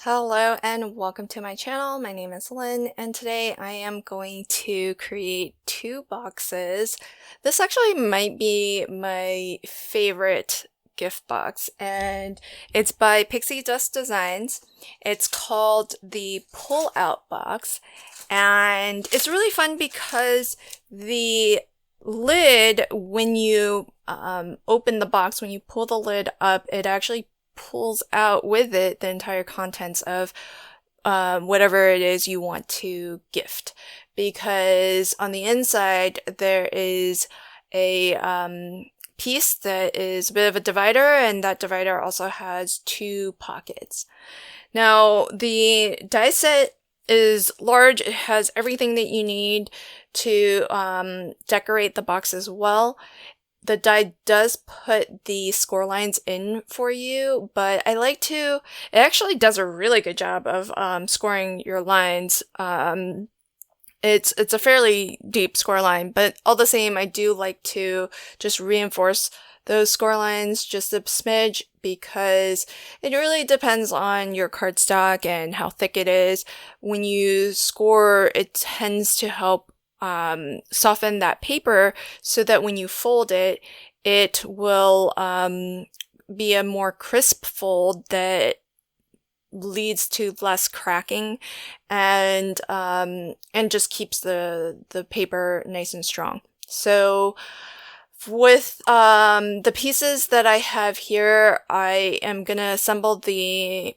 Hello and welcome to my channel. My name is Lynn and today I am going to create two boxes. This actually might be my favorite gift box and it's by Pixie Dust Designs. It's called the Pull Out Box and it's really fun because the lid, when you open the box, when you pull the lid up, it actually pulls out with it the entire contents of whatever it is you want to gift. Because on the inside there is a piece that is a bit of a divider, and that divider also has two pockets. Now, the die set is large. It has everything that you need to decorate the box as well. The die does put the score lines in for you, but it actually does a really good job of scoring your lines. It's a fairly deep score line, but all the same, I do like to just reinforce those score lines just a smidge because it really depends on your cardstock and how thick it is. When you score, it tends to help soften that paper so that when you fold it, it will be a more crisp fold that leads to less cracking and just keeps the paper nice and strong. So with the pieces that I have here, I am gonna assemble the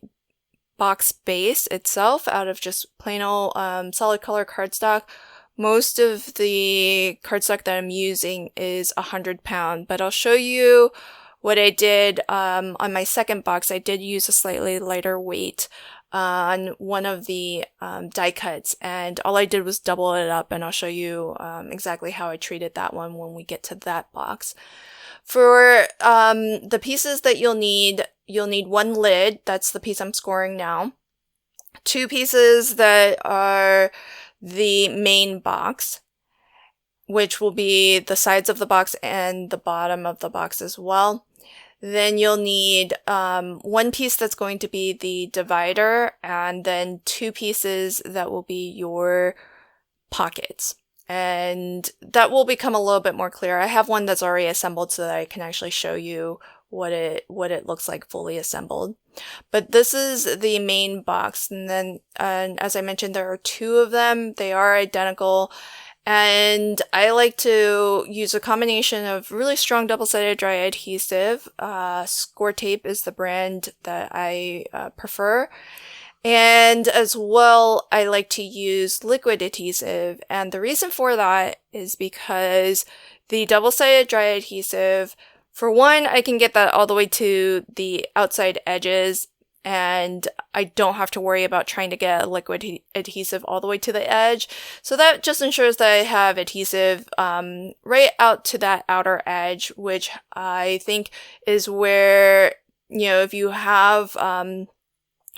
box base itself out of just plain old solid color cardstock. Most of the cardstock that I'm using is 100-pound, but I'll show you what I did on my second box. I did use a slightly lighter weight on one of the die cuts, and all I did was double it up, and I'll show you exactly how I treated that one when we get to that box. For the pieces that you'll need one lid. That's the piece I'm scoring now. Two pieces that are the main box, which will be the sides of the box and the bottom of the box as well. Then you'll need one piece that's going to be the divider, and then two pieces that will be your pockets. And that will become a little bit more clear. I have one that's already assembled so that I can actually show you what it looks like fully assembled. But this is the main box, and then as I mentioned, there are two of them. They are identical, and I like to use a combination of really strong double-sided dry adhesive. Score Tape is the brand that I prefer. And as well, I like to use liquid adhesive, and the reason for that is because the double-sided dry adhesive, for one, I can get that all the way to the outside edges, and I don't have to worry about trying to get a liquid adhesive all the way to the edge. So that just ensures that I have adhesive right out to that outer edge, which I think is where, if you have a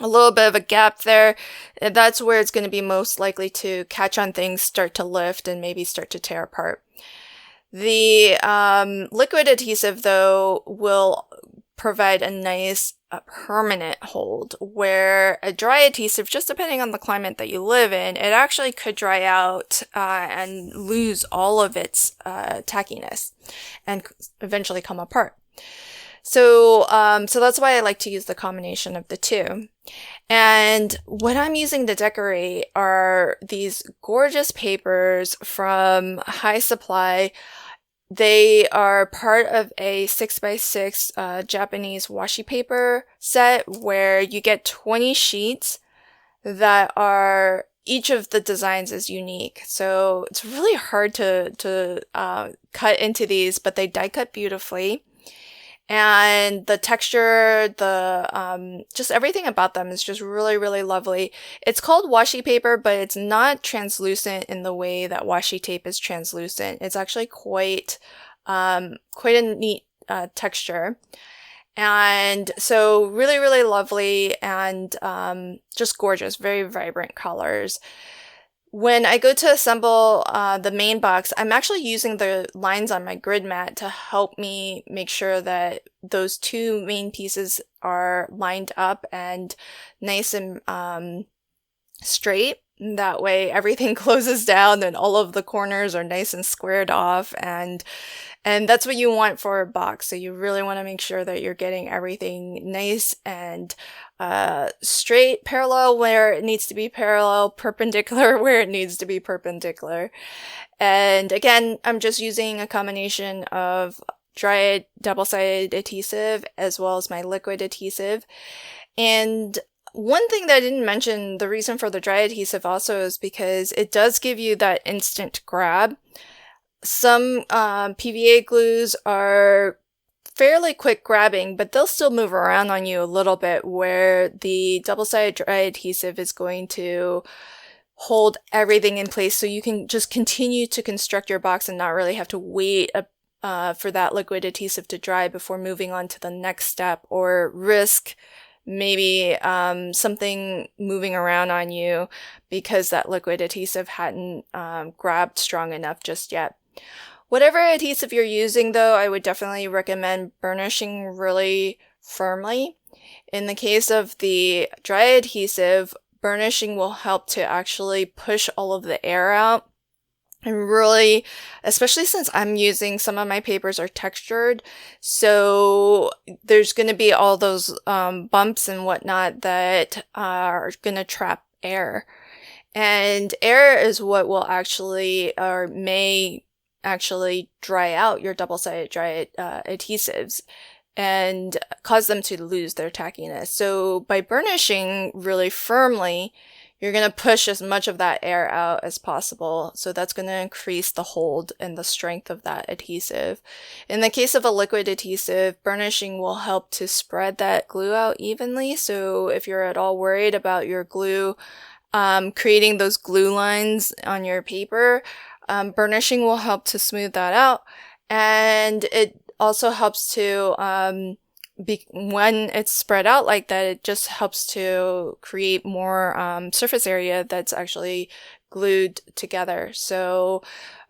little bit of a gap there, that's where it's going to be most likely to catch on things, start to lift, and maybe start to tear apart. The liquid adhesive, though, will provide a nice permanent hold, where a dry adhesive, just depending on the climate that you live in, it actually could dry out and lose all of its tackiness and eventually come apart. So that's why I like to use the combination of the two. And what I'm using to decorate are these gorgeous papers from High Supply. They are part of a 6x6 Japanese washi paper set where you get 20 sheets that are, each of the designs is unique. So it's really hard to cut into these, but they die cut beautifully. And the texture, just everything about them is just really, really lovely. It's called washi paper, but it's not translucent in the way that washi tape is translucent. It's actually quite a neat texture. And so really, really lovely and just gorgeous, very vibrant colors. when I go to assemble the main box, I'm actually using the lines on my grid mat to help me make sure that those two main pieces are lined up and nice and straight. That way everything closes down and all of the corners are nice and squared off, and that's what you want for a box. So you really want to make sure that you're getting everything nice and straight, parallel where it needs to be parallel, perpendicular where it needs to be perpendicular. And again, I'm just using a combination of dry double-sided adhesive as well as my liquid adhesive. And one thing that I didn't mention, the reason for the dry adhesive also is because it does give you that instant grab. Some PVA glues are fairly quick grabbing, but they'll still move around on you a little bit, where the double-sided dry adhesive is going to hold everything in place so you can just continue to construct your box and not really have to wait for that liquid adhesive to dry before moving on to the next step, or risk maybe something moving around on you because that liquid adhesive hadn't grabbed strong enough just yet. Whatever adhesive you're using, though, I would definitely recommend burnishing really firmly. In the case of the dry adhesive, burnishing will help to actually push all of the air out. And really, especially since I'm using, some of my papers are textured, so there's going to be all those bumps and whatnot that are going to trap air. And air is what will actually, or may actually, dry out your double-sided dry adhesives and cause them to lose their tackiness. So by burnishing really firmly, you're going to push as much of that air out as possible. So that's going to increase the hold and the strength of that adhesive. In the case of a liquid adhesive, burnishing will help to spread that glue out evenly. So if you're at all worried about your glue creating those glue lines on your paper, burnishing will help to smooth that out. And it also helps to when it's spread out like that, it just helps to create more surface area that's actually glued together. So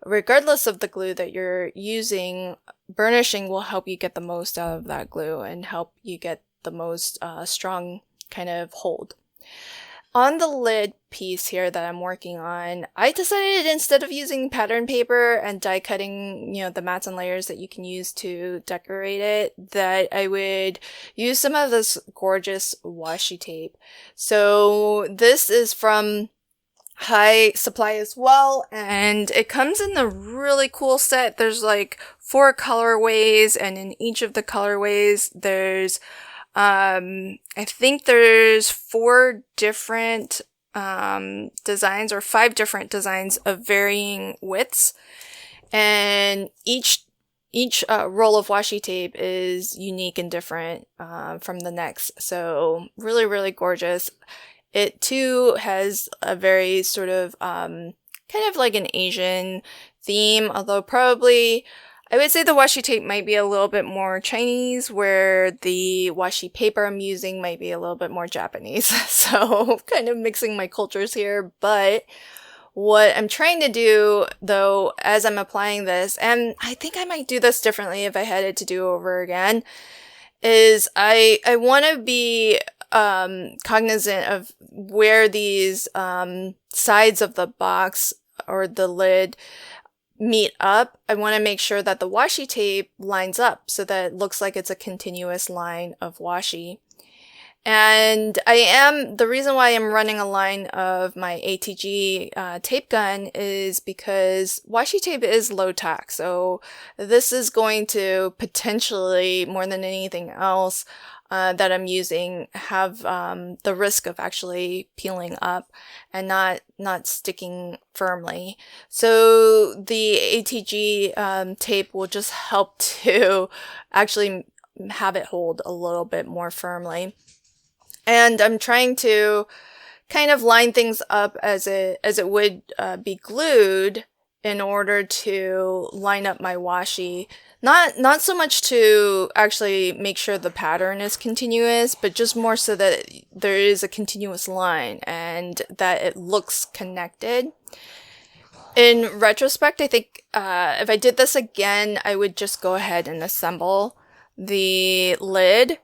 regardless of the glue that you're using, burnishing will help you get the most out of that glue and help you get the most strong kind of hold. On the lid piece here that I'm working on, I decided instead of using pattern paper and die cutting, the mats and layers that you can use to decorate it, that I would use some of this gorgeous washi tape. So this is from High Supply as well, and it comes in a really cool set. There's like 4 colorways, and in each of the colorways there's I think there's 4 different designs or 5 different designs of varying widths, and each roll of washi tape is unique and different from the next. So really, really gorgeous. It too has a very sort of kind of like an Asian theme, although probably I would say the washi tape might be a little bit more Chinese, where the washi paper I'm using might be a little bit more Japanese. So kind of mixing my cultures here. But what I'm trying to do, though, as I'm applying this, and I think I might do this differently if I had it to do over again, is I want to be cognizant of where these sides of the box or the lid meet up. I want to make sure that the washi tape lines up so that it looks like it's a continuous line of washi. And the reason why I'm running a line of my ATG tape gun is because washi tape is low tack. So this is going to potentially, more than anything else that I'm using, have the risk of actually peeling up and not sticking firmly. So the ATG tape will just help to actually have it hold a little bit more firmly. And I'm trying to kind of line things up as it would be glued in order to line up my washi. Not so much to actually make sure the pattern is continuous, but just more so that there is a continuous line and that it looks connected. In retrospect, I think if I did this again, I would just go ahead and assemble the lid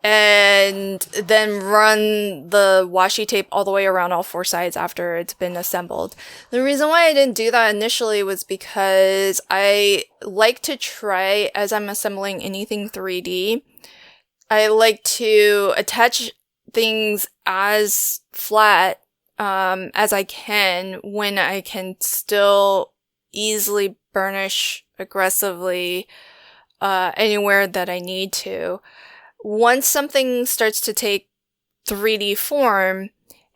and then run the washi tape all the way around all four sides after it's been assembled. The reason why I didn't do that initially was because I like to try, as I'm assembling anything 3D, I like to attach things as flat as I can when I can still easily burnish aggressively anywhere that I need to. Once something starts to take 3D form,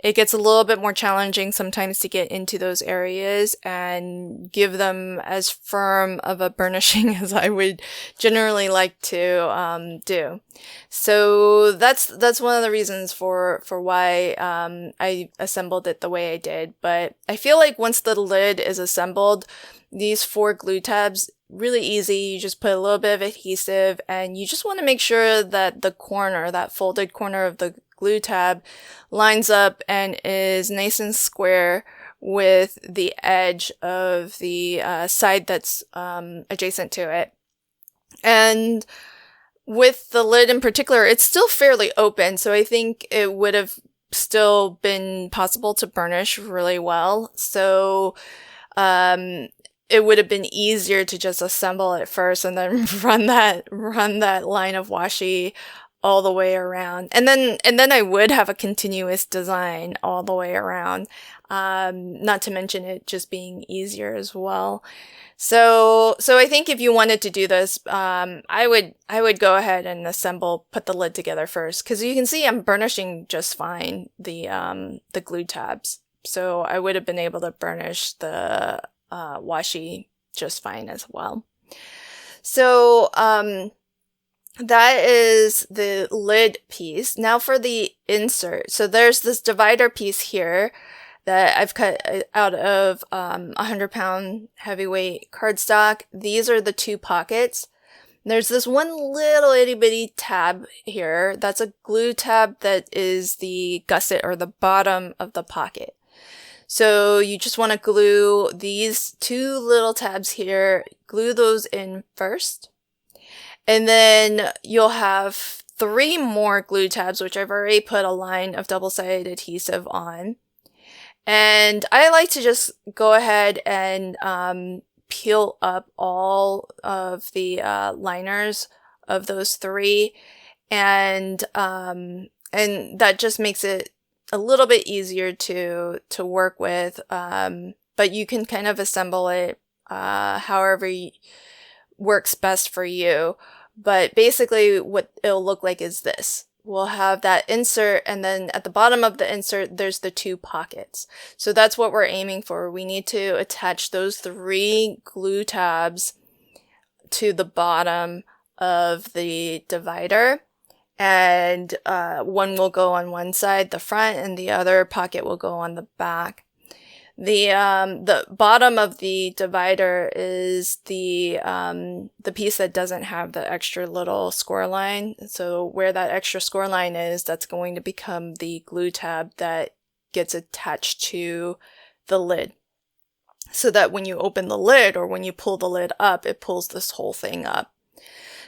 it gets a little bit more challenging sometimes to get into those areas and give them as firm of a burnishing as I would generally like to do. So that's one of the reasons for why I assembled it the way I did. But I feel like once the lid is assembled, these 4 glue tabs, really easy. You just put a little bit of adhesive and you just want to make sure that the corner, that folded corner of the glue tab lines up and is nice and square with the edge of the side that's adjacent to it. And with the lid in particular, it's still fairly open, so I think it would have still been possible to burnish really well. So it would have been easier to just assemble it first and then run that line of washi all the way around. And then I would have a continuous design all the way around. Not to mention it just being easier as well. So I think if you wanted to do this, I would go ahead and put the lid together first, because you can see I'm burnishing just fine the glue tabs. So I would have been able to burnish the washi just fine as well. So that is the lid piece. Now for the insert. So there's this divider piece here that I've cut out of 100-pound heavyweight cardstock. These are the 2 pockets. There's this one little itty bitty tab here. That's a glue tab that is the gusset or the bottom of the pocket. So you just want to glue these 2 little tabs here, glue those in first. And then you'll have 3 more glue tabs, which I've already put a line of double-sided adhesive on. And I like to just go ahead and peel up all of the liners of those 3. And that just makes it a little bit easier to work with, but you can kind of assemble it however works best for you. But basically what it'll look like is this. We'll have that insert, and then at the bottom of the insert there's the 2 pockets. So that's what we're aiming for. We need to attach those 3 glue tabs to the bottom of the divider. And one will go on one side, the front, and the other pocket will go on the back. The bottom of the divider is the piece that doesn't have the extra little score line. So where that extra score line is, that's going to become the glue tab that gets attached to the lid. So that when you open the lid or when you pull the lid up, it pulls this whole thing up.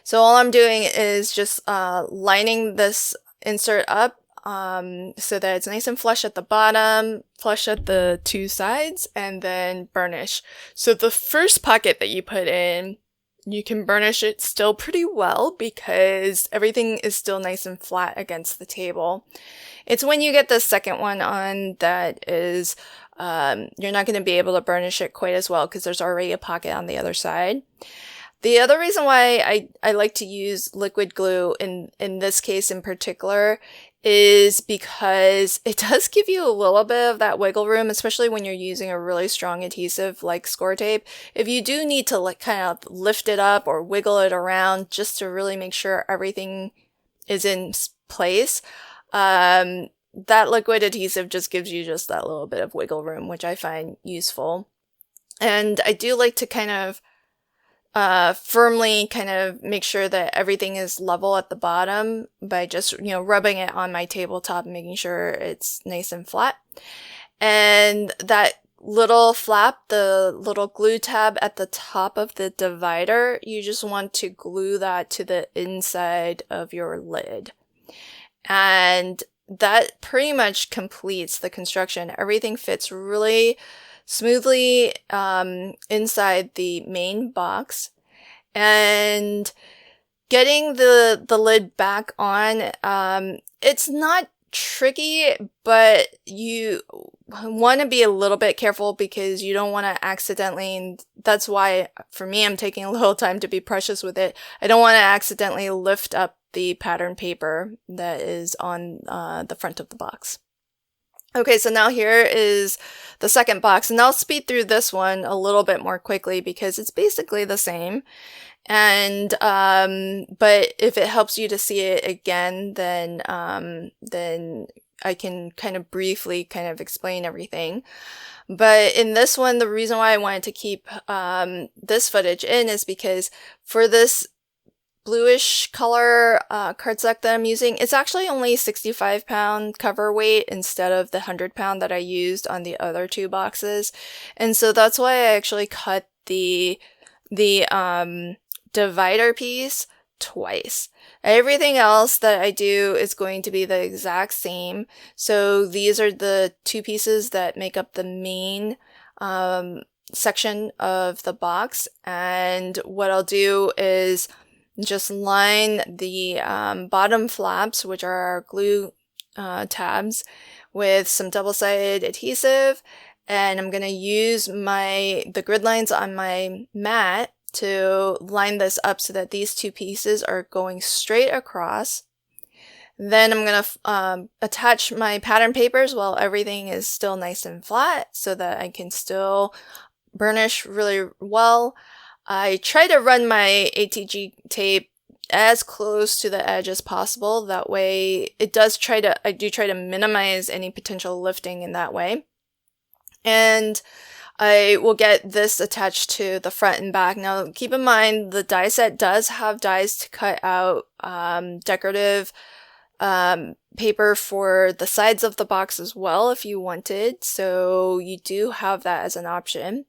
So all I'm doing is just lining this insert up so that it's nice and flush at the bottom, flush at the 2 sides, and then burnish. So the first pocket that you put in, you can burnish it still pretty well because everything is still nice and flat against the table. It's when you get the second one on that is you're not going to be able to burnish it quite as well because there's already a pocket on the other side. The other reason why I like to use liquid glue in this case in particular is because it does give you a little bit of that wiggle room, especially when you're using a really strong adhesive like score tape. If you do need to like kind of lift it up or wiggle it around just to really make sure everything is in place, that liquid adhesive just gives you just that little bit of wiggle room, which I find useful. And I do like to kind of firmly kind of make sure that everything is level at the bottom by just, rubbing it on my tabletop and making sure it's nice and flat. And that little flap, the little glue tab at the top of the divider, you just want to glue that to the inside of your lid. And that pretty much completes the construction. Everything fits really smoothly inside the main box. And getting the lid back on, it's not tricky, but you want to be a little bit careful because you don't want to accidentally, and that's why for me I'm taking a little time to be precious with it. I don't want to accidentally lift up the pattern paper that is on the front of the box. Okay, so now here is the second box, and I'll speed through this one a little bit more quickly because it's basically the same. And but if it helps you to see it again, then I can kind of briefly kind of explain everything. But in this one, the reason why I wanted to keep this footage in is because for this bluish color cardstock that I'm using, it's actually only 65-pound cover weight instead of the 100-pound that I used on the other two boxes. And so that's why I actually cut the divider piece twice. Everything else that I do is going to be the exact same. So these are the two pieces that make up the main section of the box. And what I'll do is just line the bottom flaps, which are our glue tabs, with some double-sided adhesive. And I'm going to use the grid lines on my mat to line this up so that these two pieces are going straight across. Then I'm going to attach my pattern papers while everything is still nice and flat so that I can still burnish really well. I try to run my ATG tape as close to the edge as possible. That way I do try to minimize any potential lifting in that way. And I will get this attached to the front and back. Now, keep in mind, the die set does have dies to cut out decorative paper for the sides of the box as well if you wanted. So you do have that as an option.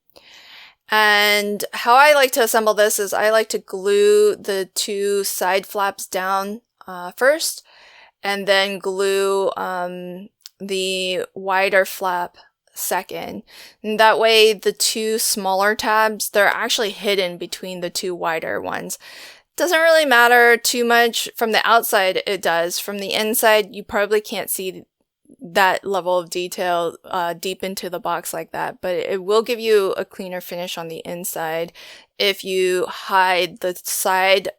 And how I like to assemble this is I like to glue the two side flaps down first, and then glue the wider flap second. And that way the two smaller tabs, they're actually hidden between the two wider ones. Doesn't really matter too much. From the outside it does. From the inside you probably can't see that level of detail deep into the box like that, but it will give you a cleaner finish on the inside if you hide the side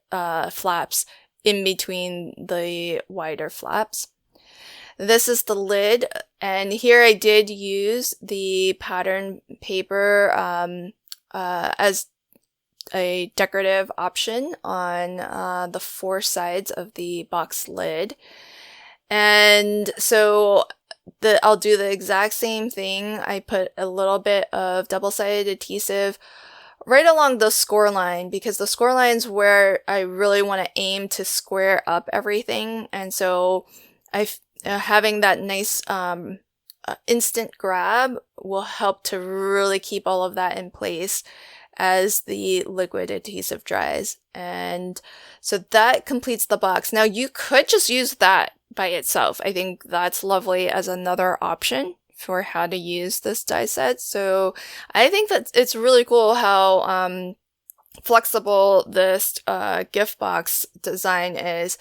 flaps in between the wider flaps. This is the lid, and here I did use the pattern paper as a decorative option on the four sides of the box lid. And so I'll do the exact same thing. I put a little bit of double-sided adhesive right along the score line, because the score line's where I really want to aim to square up everything. And so having that nice instant grab will help to really keep all of that in place as the liquid adhesive dries. And so that completes the box. Now you could just use that by itself. I think that's lovely as another option for how to use this die set. So I think that it's really cool how flexible this gift box design is.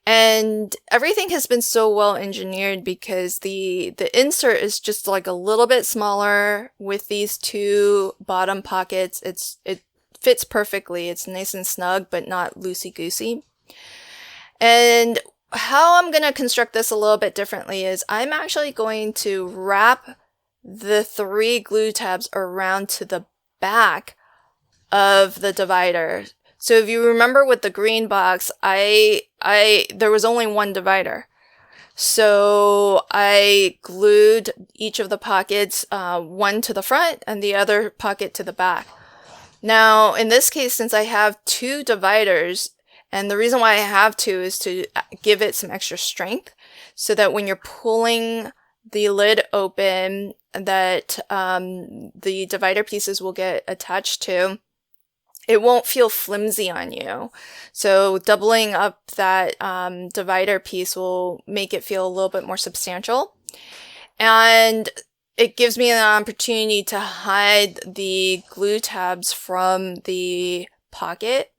And everything has been so well engineered because the insert is just like a little bit smaller with these two bottom pockets. It fits perfectly. It's nice and snug, but not loosey-goosey. And how I'm going to construct this a little bit differently is I'm actually going to wrap the three glue tabs around to the back of the divider. So if you remember with the green box, there was only one divider. So I glued each of the pockets, one to the front and the other pocket to the back. Now, in this case, since I have 2 dividers, and the reason why I have 2 is to give it some extra strength so that when you're pulling the lid open that the divider pieces will get attached to, it won't feel flimsy on you. So doubling up that divider piece will make it feel a little bit more substantial. And it gives me an opportunity to hide the glue tabs from the pocket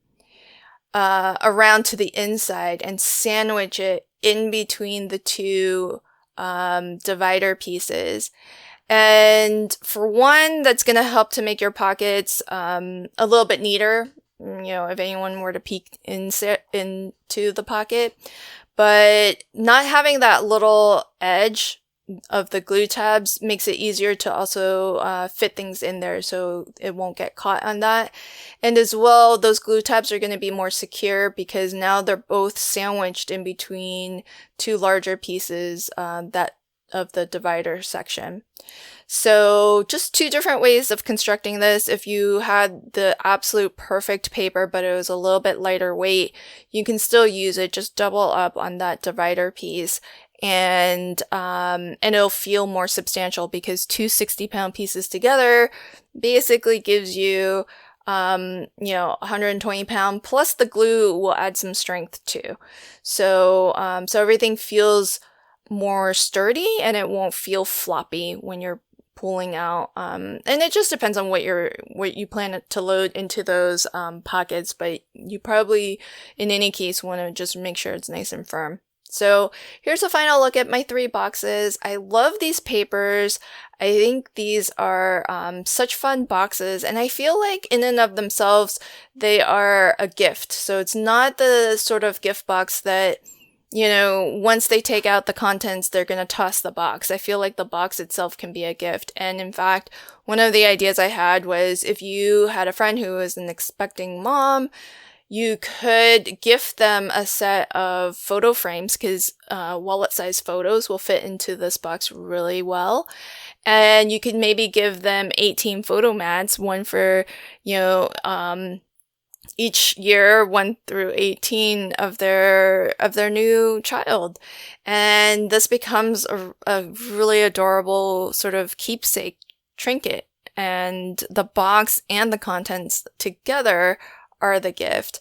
around to the inside and sandwich it in between the 2 divider pieces. And for one, that's going to help to make your pockets a little bit neater, if anyone were to peek into the pocket. But not having that little edge of the glue tabs makes it easier to also fit things in there so it won't get caught on that. And as well, those glue tabs are going to be more secure because now they're both sandwiched in between 2 larger pieces of the divider section. So just 2 different ways of constructing this. If you had the absolute perfect paper but it was a little bit lighter weight, you can still use it. Just double up on that divider piece and it'll feel more substantial because 2 60-pound pieces together basically gives you 120 pound plus the glue will add some strength too. So everything feels more sturdy and it won't feel floppy when you're pulling out. And it just depends on what you plan to load into those pockets, but you probably in any case want to just make sure it's nice and firm. So here's a final look at my 3 boxes. I love these papers. I think these are such fun boxes, and I feel like in and of themselves, they are a gift. So it's not the sort of gift box that, once they take out the contents, they're going to toss the box. I feel like the box itself can be a gift. And in fact, one of the ideas I had was if you had a friend who was an expecting mom, you could gift them a set of photo frames because wallet-sized photos will fit into this box really well. And you could maybe give them 18 photo mats, one for, each year, 1 through 18 of their new child. And this becomes a really adorable sort of keepsake trinket. And the box and the contents together are the gift.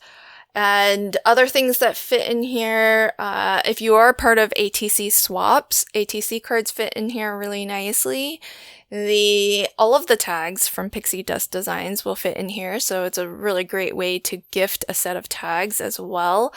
And other things that fit in here, if you are part of ATC swaps, ATC cards fit in here really nicely. All of the tags from Pixie Dust Designs will fit in here, so it's a really great way to gift a set of tags as well.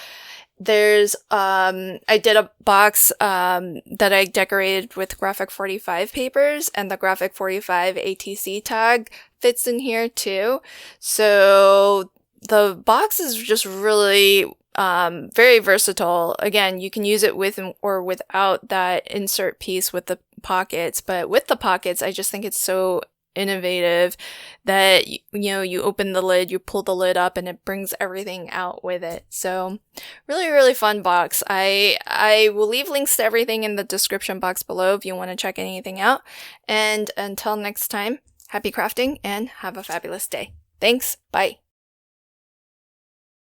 There's, I did a box that I decorated with Graphic 45 papers, and the Graphic 45 ATC tag fits in here too. So the box is just really very versatile. Again, you can use it with or without that insert piece with the pockets, but with the pockets, I just think it's so innovative that you open the lid, you pull the lid up, and it brings everything out with it. So really, really fun box. I will leave links to everything in the description box below if you want to check anything out. And until next time, happy crafting and have a fabulous day. Thanks. Bye.